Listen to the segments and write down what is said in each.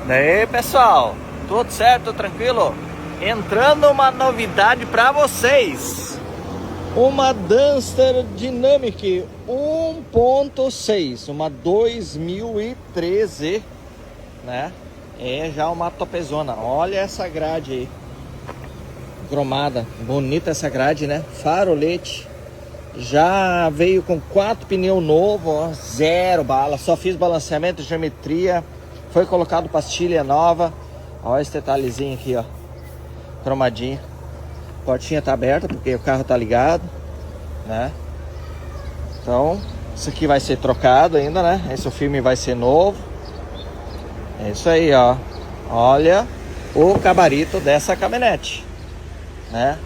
Daí, pessoal, tudo certo, tranquilo? Entrando uma novidade para vocês. Uma Duster Dynamic 1.6, uma 2013, né? É já uma topezona. Olha essa grade aí, cromada, bonita essa grade, né? Farolete. Já veio com 4 pneus novos, ó, zero bala. Só fiz balanceamento, geometria. Foi colocado pastilha nova. Olha esse detalhezinho aqui, ó, cromadinho. Portinha tá aberta porque o carro tá ligado, né? Então, isso aqui vai ser trocado ainda, né? Esse filme vai ser novo. É isso aí, ó. Olha o gabarito dessa caminhonete, né?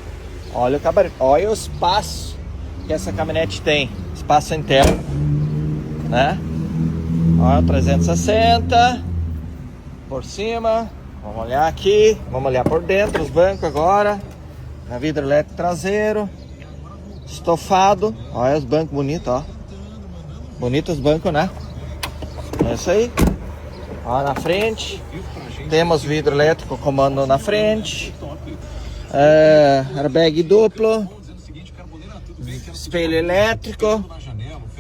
Olha o gabarito, olha o espaço que essa caminhonete tem, espaço interno, né? Olha, 360 por cima. Vamos olhar aqui, vamos olhar por dentro, os bancos agora. Na vidro elétrico traseiro, estofado. Olha os bancos bonitos, ó. Bonitos os bancos, né? É isso aí. Ó, na frente temos vidro elétrico, comando na frente, airbag duplo, espelho elétrico,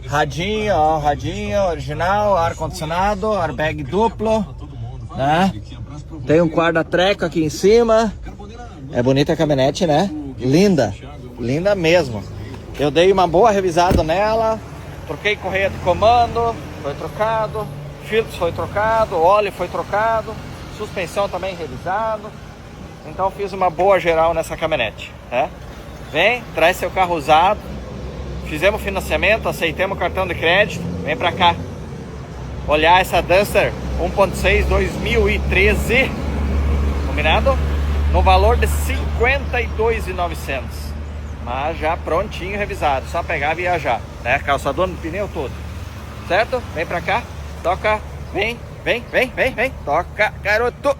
radinho, ó, radinho original, ar condicionado, airbag duplo, né? Tem um guarda-treco aqui em cima. É bonita a caminhonete, né? Linda, linda mesmo. Eu dei uma boa revisada nela, troquei correia de comando, foi trocado, filtros foi trocado, óleo foi trocado, suspensão também revisado. Então fiz uma boa geral nessa caminhonete, né? Vem, traz seu carro usado. Fizemos financiamento, aceitamos cartão de crédito. Vem pra cá olhar essa Duster 1.6 2013, combinado? No valor de R$ 52.900, mas já prontinho, revisado. Só pegar e viajar, né? Calçador no pneu todo, certo? Vem pra cá, toca, vem, toca, garoto.